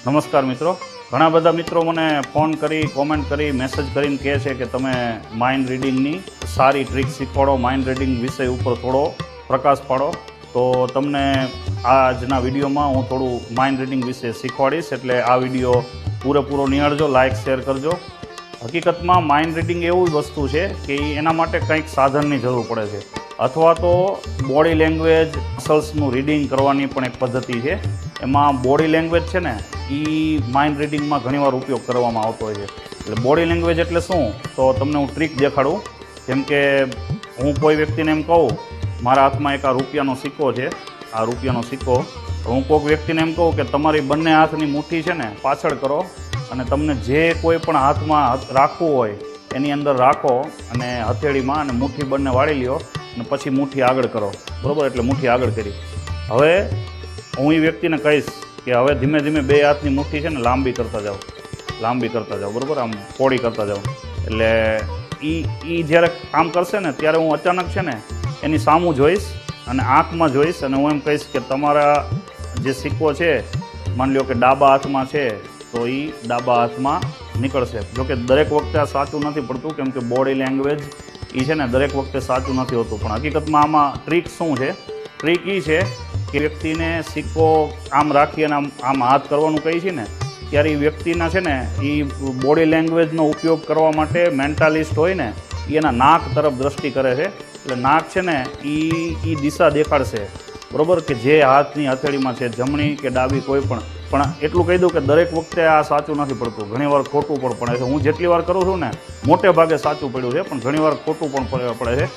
નમસ્કાર મિત્રો, ઘણા બધા મિત્રો મને ફોન કરી, કોમેન્ટ કરી, મેસેજ કરીને કહે છે કે તમે માઇન્ડ રીડિંગની સારી ટ્રીક શીખવાડો, માઇન્ડ રીડિંગ વિષય ઉપર થોડો પ્રકાશ પાડો. તો તમને આજના વિડીયોમાં હું થોડું માઇન્ડ રીડિંગ વિશે શીખવાડીશ, એટલે આ વિડીયો પૂરેપૂરો નિહાળજો, લાઇક શેર કરજો. હકીકતમાં માઇન્ડ રીડિંગ એવું વસ્તુ છે કે એના માટે કંઈક સાધનની જરૂર પડે છે, અથવા તો બોડી લેંગ્વેજ મસલ્સનું રીડિંગ કરવાની પણ એક પદ્ધતિ છે. એમાં બોડી લેંગ્વેજ છે ને એ માઇન્ડ રીડિંગમાં ઘણીવાર ઉપયોગ કરવામાં આવતો હોય છે. એટલે બોડી લેંગ્વેજ એટલે શું, તો તમને હું ટ્રીક દેખાડું. જેમ કે હું કોઈ વ્યક્તિને એમ કહું, મારા હાથમાં એક આ રૂપિયાનો સિક્કો છે, આ રૂપિયાનો સિક્કો, હું કોઈક વ્યક્તિને એમ કહું કે તમારી બંને હાથની મુઠ્ઠી છે ને પાછળ કરો અને તમને જે કોઈ પણ હાથમાં રાખવું હોય એની અંદર રાખો અને હથેળીમાં અને મુઠ્ઠી બંને વાળી લ્યો અને પછી મુઠ્ઠી આગળ કરો, બરાબર? એટલે મુઠ્ઠી આગળ કરી. હવે હું એ વ્યક્તિને કહીશ કે હવે ધીમે ધીમે બે હાથની મુઠ્ઠી છે ને લાંબી કરતા જાઓ, બરાબર? આમ પોળી કરતા જાઓ. એટલે એ જ્યારે કામ કરશે ને ત્યારે હું અચાનક છે ને એની સામું જોઈશ અને આંખમાં જોઈશ અને હું એમ કહીશ કે તમારા જે સિક્કો છે, માની લો કે ડાબા હાથમાં છે તો એ ડાબા હાથમાં નીકળશે. જોકે દરેક વખતે આ સાચું નથી પડતું, કેમ કે બોડી લેંગ્વેજ એ છે ને દરેક વખતે સાચું નથી હોતું. પણ હકીકતમાં આમાં ટ્રીક શું છે? ટ્રીક એ છે કે વ્યક્તિને સિક્કો આમ રાખી અને આમ હાથ કરવાનું કહી છે ને, ત્યારે એ વ્યક્તિના છે ને એ બોડી લેંગ્વેજનો ઉપયોગ કરવા માટે મેન્ટાલિસ્ટ હોય ને એના નાક તરફ દ્રષ્ટિ કરે છે. એટલે નાક છે ને એ દિશા દેખાડશે, બરાબર? કે જે હાથની હથેળીમાં છે, જમણી કે ડાબી કોઈ પણ. પણ એટલું કહી દઉં કે દરેક વખતે આ સાચું નથી પડતું, ઘણીવાર ખોટું પણ પડે છે. હું જેટલી વાર કરું છું ને મોટે ભાગે સાચું પડ્યું છે, પણ ઘણીવાર ખોટું પણ પડે છે.